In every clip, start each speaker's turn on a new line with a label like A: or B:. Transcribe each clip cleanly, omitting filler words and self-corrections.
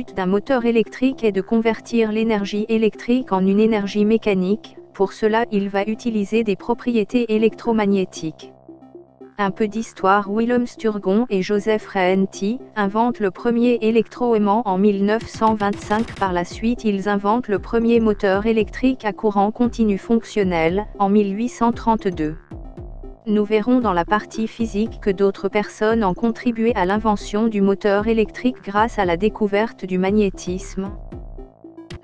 A: but d'un moteur électrique est de convertir l'énergie électrique en une énergie mécanique. Pour cela, il va utiliser des propriétés électromagnétiques. Un peu d'histoire. Willem Sturgeon et Joseph Renti inventent le premier électroaimant en 1925. Par la suite, ils inventent le premier moteur électrique à courant continu fonctionnel, en 1832. Nous verrons dans la partie physique que d'autres personnes ont contribué à l'invention du moteur électrique grâce à la découverte du magnétisme.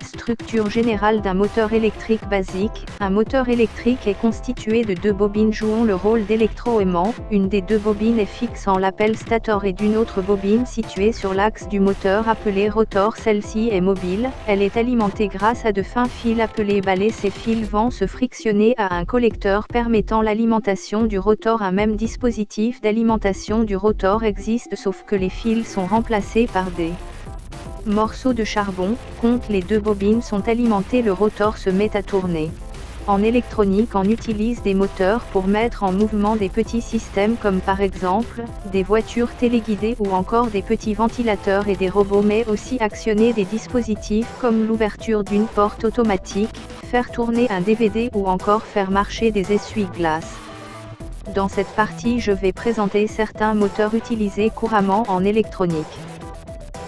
A: Structure générale d'un moteur électrique basique. Un moteur électrique est constitué de deux bobines jouant le rôle d'électroaimant. Une des deux bobines est fixe en l'appelle stator et d'une autre bobine située sur l'axe du moteur appelée rotor. Celle-ci est mobile, elle est alimentée grâce à de fins fils appelés balais. Ces fils vont se frictionner à un collecteur permettant l'alimentation du rotor. Un même dispositif d'alimentation du rotor existe sauf que les fils sont remplacés par des morceaux de charbon. Quand les deux bobines sont alimentées, le rotor se met à tourner. En électronique, on utilise des moteurs pour mettre en mouvement des petits systèmes comme par exemple, des voitures téléguidées ou encore des petits ventilateurs et des robots, mais aussi actionner des dispositifs comme l'ouverture d'une porte automatique, faire tourner un DVD ou encore faire marcher des essuie-glaces. Dans cette partie, je vais présenter certains moteurs utilisés couramment en électronique.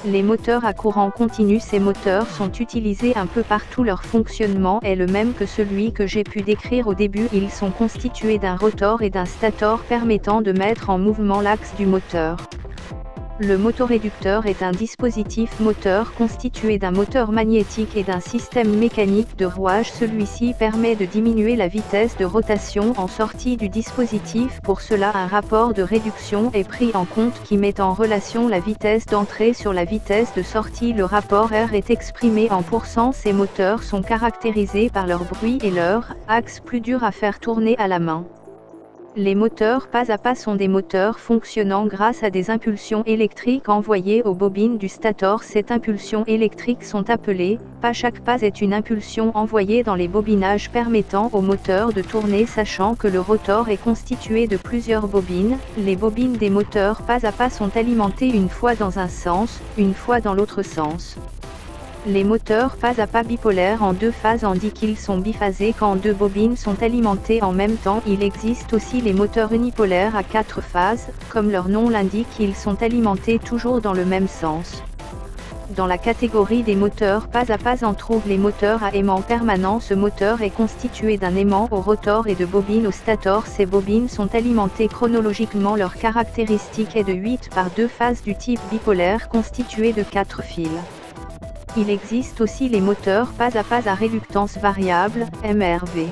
A: Les moteurs à courant continu. Ces moteurs sont utilisés un peu partout. Leur fonctionnement est le même que celui que j'ai pu décrire au début. Ils sont constitués d'un rotor et d'un stator permettant de mettre en mouvement l'axe du moteur. Le motoréducteur est un dispositif moteur constitué d'un moteur magnétique et d'un système mécanique de rouage. Celui-ci permet de diminuer la vitesse de rotation en sortie du dispositif. Pour cela, un rapport de réduction est pris en compte qui met en relation la vitesse d'entrée sur la vitesse de sortie. Le rapport R est exprimé en pourcent. Ces moteurs sont caractérisés par leur bruit et leur axe plus dur à faire tourner à la main. Les moteurs pas à pas sont des moteurs fonctionnant grâce à des impulsions électriques envoyées aux bobines du stator. Ces impulsions électriques sont appelées pas. Chaque pas est une impulsion envoyée dans les bobinages permettant au moteur de tourner, sachant que le rotor est constitué de plusieurs bobines. Les bobines des moteurs pas à pas sont alimentées une fois dans un sens, une fois dans l'autre sens. Les moteurs pas à pas bipolaires en deux phases, on dit qu'ils sont biphasés quand deux bobines sont alimentées en même temps. Il existe aussi les moteurs unipolaires à quatre phases, comme leur nom l'indique, ils sont alimentés toujours dans le même sens. Dans la catégorie des moteurs pas à pas, on trouve les moteurs à aimant permanent. Ce moteur est constitué d'un aimant au rotor et de bobines au stator. Ces bobines sont alimentées chronologiquement. Leur caractéristique est de 8 par 2 phases du type bipolaire constituées de 4 fils. Il existe aussi les moteurs pas à réluctance variable, MRV.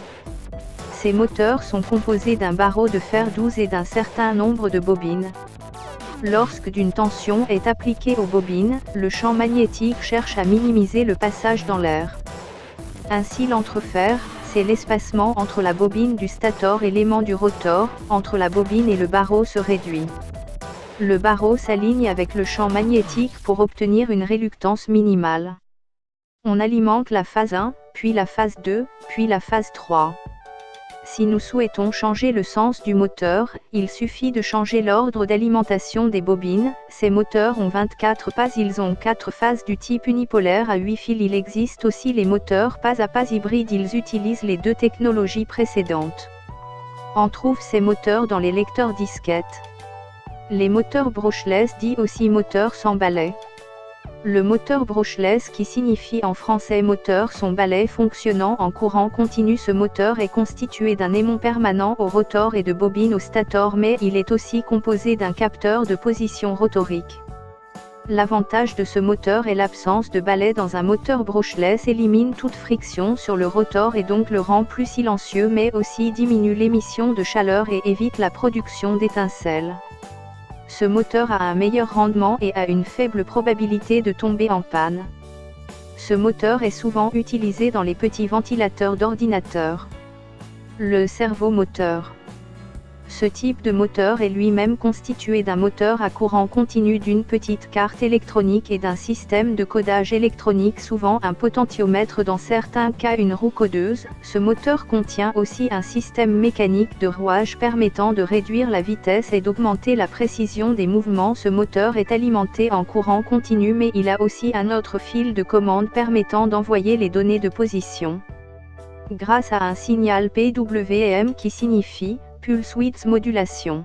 A: Ces moteurs sont composés d'un barreau de fer 12 et d'un certain nombre de bobines. Lorsque d'une tension est appliquée aux bobines, le champ magnétique cherche à minimiser le passage dans l'air. Ainsi l'entrefer, c'est l'espacement entre la bobine du stator et l'aimant du rotor, entre la bobine et le barreau se réduit. Le barreau s'aligne avec le champ magnétique pour obtenir une réluctance minimale. On alimente la phase 1, puis la phase 2, puis la phase 3. Si nous souhaitons changer le sens du moteur, il suffit de changer l'ordre d'alimentation des bobines. Ces moteurs ont 24 pas, ils ont 4 phases du type unipolaire à 8 fils. Il existe aussi les moteurs pas à pas hybrides, ils utilisent les deux technologies précédentes. On trouve ces moteurs dans les lecteurs disquettes. Les moteurs brushless, dit aussi moteurs sans balai. Le moteur brushless, qui signifie en français moteur sans balai fonctionnant en courant continu. Ce moteur est constitué d'un aimant permanent au rotor et de bobines au stator, mais il est aussi composé d'un capteur de position rotorique. L'avantage de ce moteur est l'absence de balai dans un moteur brushless, élimine toute friction sur le rotor et donc le rend plus silencieux, mais aussi diminue l'émission de chaleur et évite la production d'étincelles. Ce moteur a un meilleur rendement et a une faible probabilité de tomber en panne. Ce moteur est souvent utilisé dans les petits ventilateurs d'ordinateur. Le servomoteur. Ce type de moteur est lui-même constitué d'un moteur à courant continu, d'une petite carte électronique et d'un système de codage électronique, souvent un potentiomètre, dans certains cas une roue codeuse. Ce moteur contient aussi un système mécanique de rouage permettant de réduire la vitesse et d'augmenter la précision des mouvements. Ce moteur est alimenté en courant continu, mais il a aussi un autre fil de commande permettant d'envoyer les données de position grâce à un signal PWM qui signifie Pulse Width Modulation.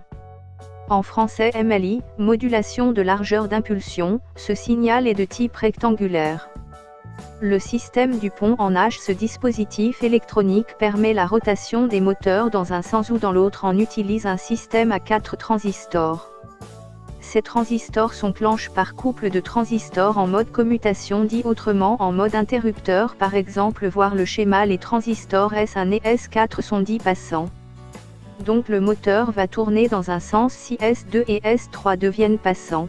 A: En français MLI, modulation de largeur d'impulsion. Ce signal est de type rectangulaire. Le système du pont en H. Ce dispositif électronique permet la rotation des moteurs dans un sens ou dans l'autre. On utilise un système à 4 transistors. Ces transistors sont clenchés par couple de transistors en mode commutation, dit autrement en mode interrupteur. Par exemple, voir le schéma, les transistors S1 et S4 sont dits passants. Donc le moteur va tourner dans un sens si S2 et S3 deviennent passants.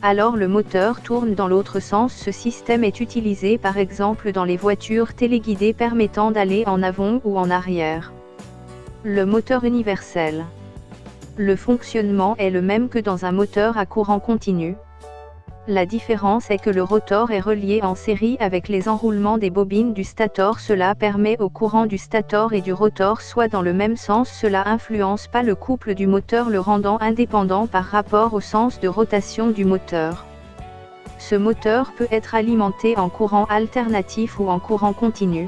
A: Alors le moteur tourne dans l'autre sens. Ce système est utilisé par exemple dans les voitures téléguidées permettant d'aller en avant ou en arrière. Le moteur universel. Le fonctionnement est le même que dans un moteur à courant continu. La différence est que le rotor est relié en série avec les enroulements des bobines du stator. Cela permet au courant du stator et du rotor soit dans le même sens. Cela influence pas le couple du moteur, le rendant indépendant par rapport au sens de rotation du moteur. Ce moteur peut être alimenté en courant alternatif ou en courant continu.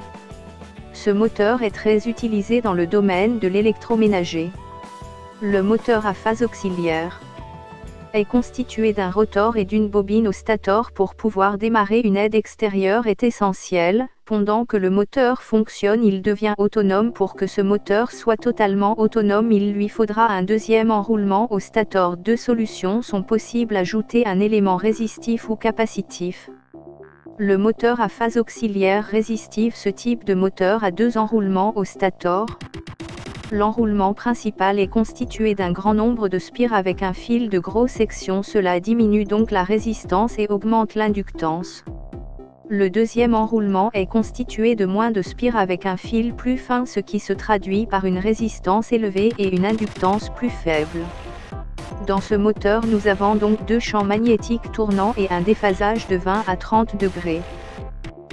A: Ce moteur est très utilisé dans le domaine de l'électroménager. Le moteur à phase auxiliaire est constitué d'un rotor et d'une bobine au stator. Pour pouvoir démarrer, une aide extérieure est essentielle. Pendant que le moteur fonctionne, il devient autonome. Pour que ce moteur soit totalement autonome, il lui faudra un deuxième enroulement au stator. Deux solutions sont possibles: ajouter un élément résistif ou capacitif. Le moteur à phase auxiliaire résistive. Ce type de moteur a deux enroulements au stator. L'enroulement principal est constitué d'un grand nombre de spires avec un fil de grosse section. Cela diminue donc la résistance et augmente l'inductance. Le deuxième enroulement est constitué de moins de spires avec un fil plus fin, ce qui se traduit par une résistance élevée et une inductance plus faible. Dans ce moteur, nous avons donc deux champs magnétiques tournants et un déphasage de 20 à 30 degrés.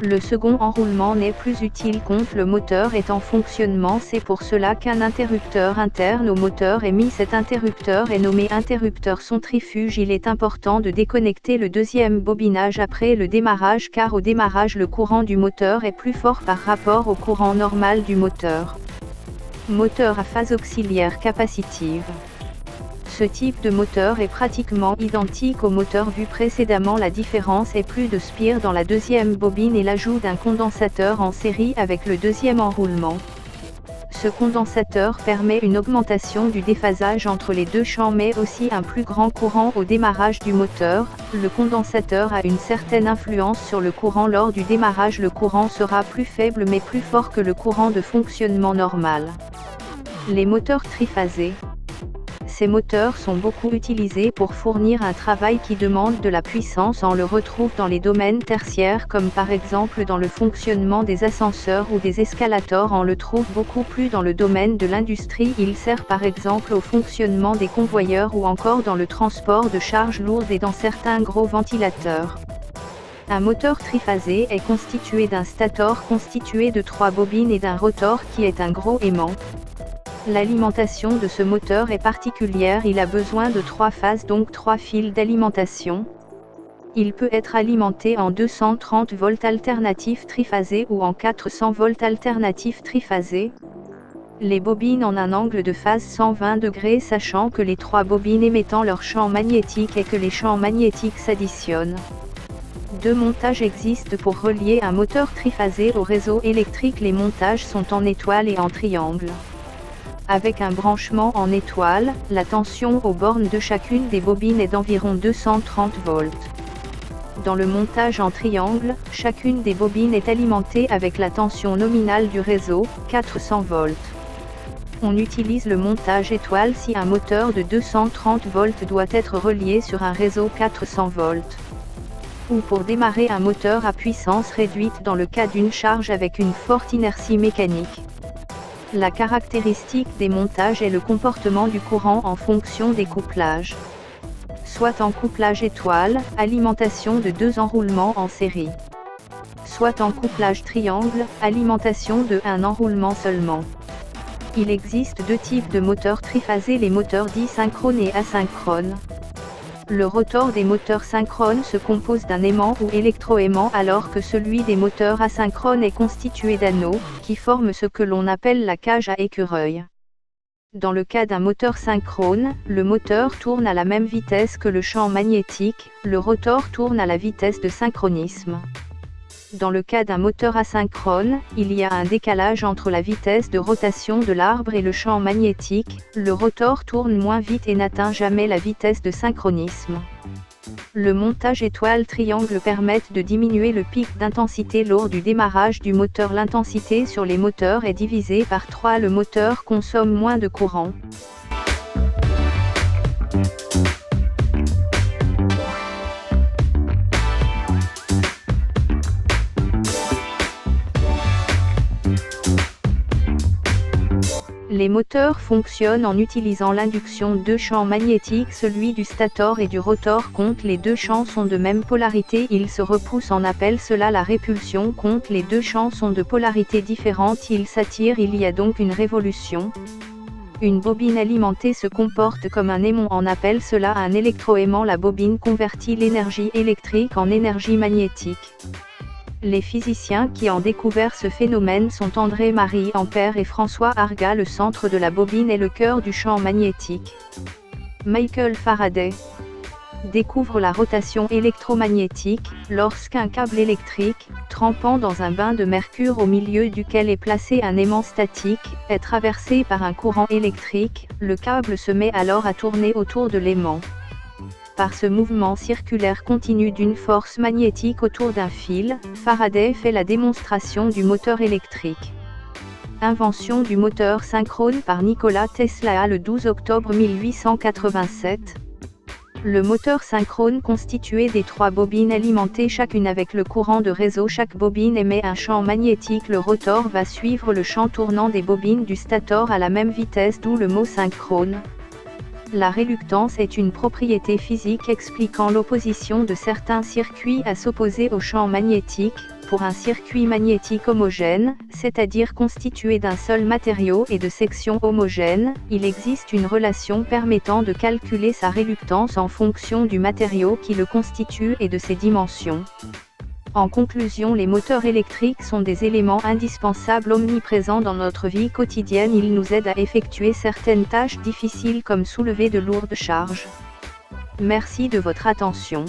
A: Le second enroulement n'est plus utile quand le moteur est en fonctionnement. C'est pour cela qu'un interrupteur interne au moteur est mis. Cet interrupteur est nommé interrupteur centrifuge. Il est important de déconnecter le deuxième bobinage après le démarrage, car au démarrage le courant du moteur est plus fort par rapport au courant normal du moteur. Moteur à phase auxiliaire capacitive. Ce type de moteur est pratiquement identique au moteur vu précédemment. La différence est plus de spires dans la deuxième bobine et l'ajout d'un condensateur en série avec le deuxième enroulement. Ce condensateur permet une augmentation du déphasage entre les deux champs mais aussi un plus grand courant au démarrage du moteur. Le condensateur a une certaine influence sur le courant. Lors du démarrage, le courant sera plus faible mais plus fort que le courant de fonctionnement normal. Les moteurs triphasés. Ces moteurs sont beaucoup utilisés pour fournir un travail qui demande de la puissance. On le retrouve dans les domaines tertiaires comme par exemple dans le fonctionnement des ascenseurs ou des escalators. On le trouve beaucoup plus dans le domaine de l'industrie. Il sert par exemple au fonctionnement des convoyeurs ou encore dans le transport de charges lourdes et dans certains gros ventilateurs. Un moteur triphasé est constitué d'un stator constitué de 3 bobines et d'un rotor qui est un gros aimant. L'alimentation de ce moteur est particulière. Il a besoin de 3 phases, donc 3 fils d'alimentation. Il peut être alimenté en 230 volts alternatifs triphasés ou en 400 volts alternatifs triphasés. Les bobines ont un angle de phase 120 degrés, sachant que les 3 bobines émettant leur champ magnétique et que les champs magnétiques s'additionnent. 2 montages existent pour relier un moteur triphasé au réseau électrique. Les montages sont en étoile et en triangle. Avec un branchement en étoile, la tension aux bornes de chacune des bobines est d'environ 230 volts. Dans le montage en triangle, chacune des bobines est alimentée avec la tension nominale du réseau, 400 volts. On utilise le montage étoile si un moteur de 230 volts doit être relié sur un réseau 400 volts. Ou pour démarrer un moteur à puissance réduite dans le cas d'une charge avec une forte inertie mécanique. La caractéristique des montages est le comportement du courant en fonction des couplages. Soit en couplage étoile, alimentation de 2 enroulements en série. Soit en couplage triangle, alimentation de 1 enroulement seulement. Il existe 2 types de moteurs triphasés, les moteurs dits synchrones et asynchrones. Le rotor des moteurs synchrones se compose d'un aimant ou électroaimant, alors que celui des moteurs asynchrones est constitué d'anneaux, qui forment ce que l'on appelle la cage à écureuil. Dans le cas d'un moteur synchrone, le moteur tourne à la même vitesse que le champ magnétique, le rotor tourne à la vitesse de synchronisme. Dans le cas d'un moteur asynchrone, il y a un décalage entre la vitesse de rotation de l'arbre et le champ magnétique, le rotor tourne moins vite et n'atteint jamais la vitesse de synchronisme. Le montage étoile-triangle permet de diminuer le pic d'intensité lors du démarrage du moteur. L'intensité sur les moteurs est divisée par 3, le moteur consomme moins de courant. Les moteurs fonctionnent en utilisant l'induction de 2 champs magnétiques, celui du stator et du rotor. Quand les 2 champs sont de même polarité, ils se repoussent, on appelle cela la répulsion. Quand les 2 champs sont de polarité différente, ils s'attirent, il y a donc une révolution. Une bobine alimentée se comporte comme un aimant, on appelle cela un électroaimant. La bobine convertit l'énergie électrique en énergie magnétique. Les physiciens qui ont découvert ce phénomène sont André-Marie Ampère et François Argat. Le centre de la bobine est le cœur du champ magnétique. Michael Faraday découvre la rotation électromagnétique lorsqu'un câble électrique, trempant dans un bain de mercure au milieu duquel est placé un aimant statique, est traversé par un courant électrique. Le câble se met alors à tourner autour de l'aimant. Par ce mouvement circulaire continu d'une force magnétique autour d'un fil, Faraday fait la démonstration du moteur électrique. Invention du moteur synchrone par Nikola Tesla le 12 octobre 1887. Le moteur synchrone constitué des 3 bobines alimentées chacune avec le courant de réseau. Chaque bobine émet un champ magnétique. Le rotor va suivre le champ tournant des bobines du stator à la même vitesse, d'où le mot synchrone. La réluctance est une propriété physique expliquant l'opposition de certains circuits à s'opposer au champ magnétique. Pour un circuit magnétique homogène, c'est-à-dire constitué d'un seul matériau et de sections homogènes, il existe une relation permettant de calculer sa réluctance en fonction du matériau qui le constitue et de ses dimensions. En conclusion, les moteurs électriques sont des éléments indispensables omniprésents dans notre vie quotidienne. Ils nous aident à effectuer certaines tâches difficiles comme soulever de lourdes charges. Merci de votre attention.